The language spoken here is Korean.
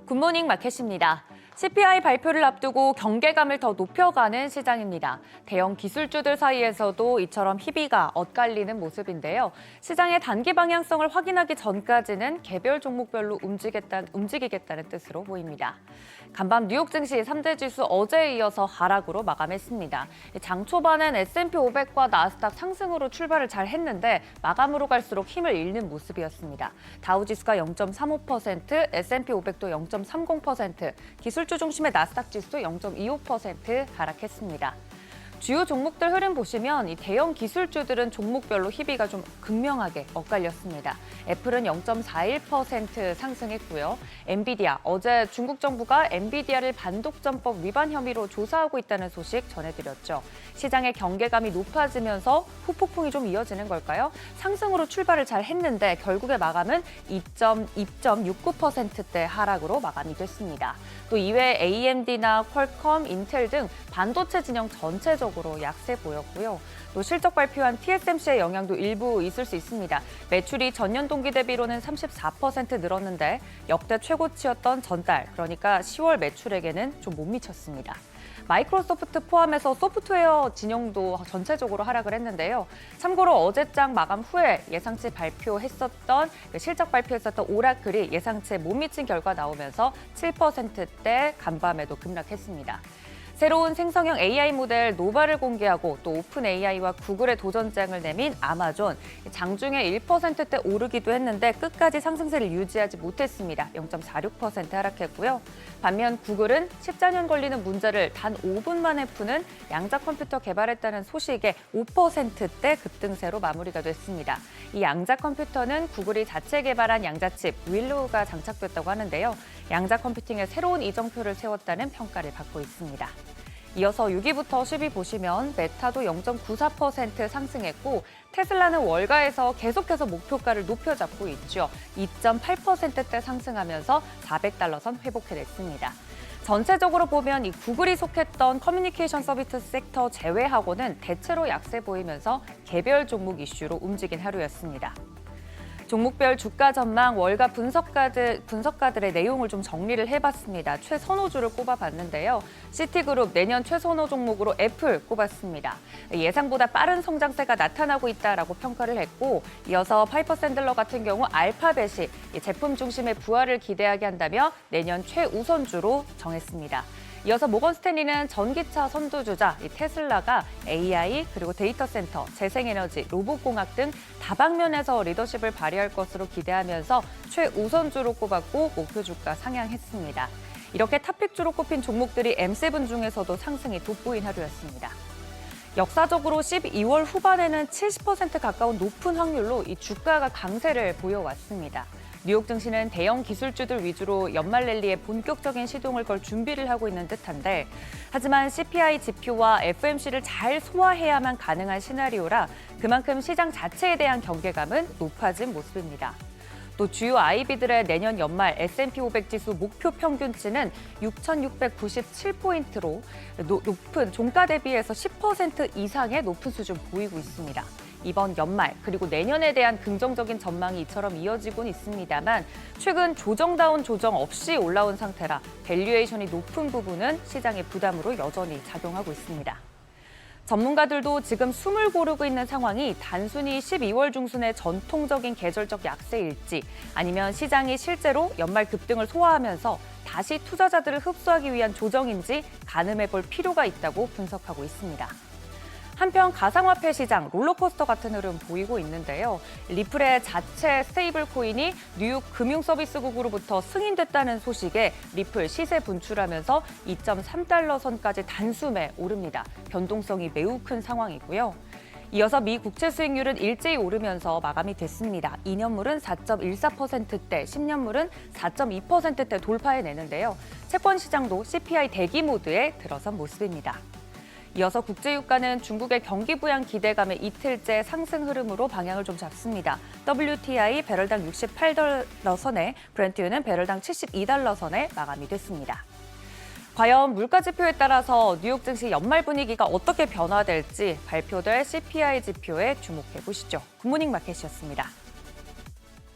굿모닝 마켓입니다. CPI 발표를 앞두고 경계감을 더 높여가는 시장입니다. 대형 기술주들 사이에서도 이처럼 희비가 엇갈리는 모습인데요. 시장의 단기 방향성을 확인하기 전까지는 개별 종목별로 움직이겠다는 뜻으로 보입니다. 간밤 뉴욕 증시 3대 지수 어제에 이어서 하락으로 마감했습니다. 장 초반엔 S&P 500과 나스닥 상승으로 출발을 잘 했는데 마감으로 갈수록 힘을 잃는 모습이었습니다. 다우지수가 0.35%, S&P 500도 0.30%, 기술주 중심의 나스닥 지수 0.25% 하락했습니다. 주요 종목들 흐름 보시면 이 대형 기술주들은 종목별로 희비가 좀 극명하게 엇갈렸습니다. 애플은 0.41% 상승했고요. 엔비디아, 어제 중국 정부가 엔비디아를 반독점법 위반 혐의로 조사하고 있다는 소식 전해드렸죠. 시장의 경계감이 높아지면서 후폭풍이 좀 이어지는 걸까요? 상승으로 출발을 잘 했는데 결국의 마감은 2.69%대 하락으로 마감이 됐습니다. 또 이외에 AMD나 퀄컴, 인텔 등 반도체 진영 전체적으로 약세 보였고요. 또 실적 발표한 TSMC의 영향도 일부 있을 수 있습니다. 매출이 전년 동기 대비로는 34% 늘었는데 역대 최고치였던 전달, 그러니까 10월 매출액에는 좀 못 미쳤습니다. 마이크로소프트 포함해서 소프트웨어 진영도 전체적으로 하락을 했는데요. 참고로 어제장 마감 후에 예상치 발표했었던 실적 발표했었던 오라클이 예상치에 못 미친 결과 나오면서 7%대 간밤에도 급락했습니다. 새로운 생성형 AI 모델 노바를 공개하고 또 오픈 AI와 구글의 도전장을 내민 아마존. 장중에 1%대 오르기도 했는데 끝까지 상승세를 유지하지 못했습니다. 0.46% 하락했고요. 반면 구글은 14년 걸리는 문제를 단 5분 만에 푸는 양자 컴퓨터 개발했다는 소식에 5%대 급등세로 마무리가 됐습니다. 이 양자 컴퓨터는 구글이 자체 개발한 양자칩 윌로우가 장착됐다고 하는데요. 양자 컴퓨팅에 새로운 이정표를 세웠다는 평가를 받고 있습니다. 이어서 6위부터 10위 보시면 메타도 0.94% 상승했고 테슬라는 월가에서 계속해서 목표가를 높여잡고 있죠. 2.8%대 상승하면서 $400 선 회복해냈습니다. 전체적으로 보면 이 구글이 속했던 커뮤니케이션 서비스 섹터 제외하고는 대체로 약세 보이면서 개별 종목 이슈로 움직인 하루였습니다. 종목별 주가 전망 월가 분석가들의 내용을 좀 정리를 해봤습니다. 최선호주를 꼽아봤는데요. 시티그룹 내년 최선호 종목으로 애플 꼽았습니다. 예상보다 빠른 성장세가 나타나고 있다라고 평가를 했고 이어서 파이퍼 샌들러 같은 경우 알파벳이 제품 중심의 부활을 기대하게 한다며 내년 최우선주로 정했습니다. 이어서 모건 스탠리는 전기차 선두주자 테슬라가 AI 그리고 데이터 센터, 재생에너지, 로봇공학 등 다방면에서 리더십을 발휘할 것으로 기대하면서 최우선주로 꼽았고 목표 주가 상향했습니다. 이렇게 탑픽주로 꼽힌 종목들이 M7 중에서도 상승이 돋보인 하루였습니다. 역사적으로 12월 후반에는 70% 가까운 높은 확률로 이 주가가 강세를 보여왔습니다. 뉴욕 증시는 대형 기술주들 위주로 연말 랠리에 본격적인 시동을 걸 준비를 하고 있는 듯한데 하지만 CPI 지표와 FOMC를 잘 소화해야만 가능한 시나리오라 그만큼 시장 자체에 대한 경계감은 높아진 모습입니다. 또 주요 IB들의 내년 연말 S&P 500 지수 목표 평균치는 6,697포인트로 높은 종가 대비해서 10% 이상의 높은 수준 보이고 있습니다. 이번 연말 그리고 내년에 대한 긍정적인 전망이 이처럼 이어지곤 있습니다만 최근 조정다운 조정 없이 올라온 상태라 밸류에이션이 높은 부분은 시장의 부담으로 여전히 작용하고 있습니다. 전문가들도 지금 숨을 고르고 있는 상황이 단순히 12월 중순의 전통적인 계절적 약세일지 아니면 시장이 실제로 연말 급등을 소화하면서 다시 투자자들을 흡수하기 위한 조정인지 가늠해 볼 필요가 있다고 분석하고 있습니다. 한편 가상화폐 시장 롤러코스터 같은 흐름 보이고 있는데요. 리플의 자체 스테이블 코인이 뉴욕 금융서비스국으로부터 승인됐다는 소식에 리플 시세 분출하면서 2.3달러 선까지 단숨에 오릅니다. 변동성이 매우 큰 상황이고요. 이어서 미 국채 수익률은 일제히 오르면서 마감이 됐습니다. 2년물은 4.14%대, 10년물은 4.2%대 돌파해내는데요. 채권 시장도 CPI 대기 모드에 들어선 모습입니다. 이어서 국제유가는 중국의 경기 부양 기대감에 이틀째 상승 흐름으로 방향을 좀 잡습니다. WTI 배럴당 68달러 선에, 브렌트유는 배럴당 72달러 선에 마감이 됐습니다. 과연 물가 지표에 따라서 뉴욕 증시 연말 분위기가 어떻게 변화될지 발표될 CPI 지표에 주목해 보시죠. 굿모닝 마켓이었습니다.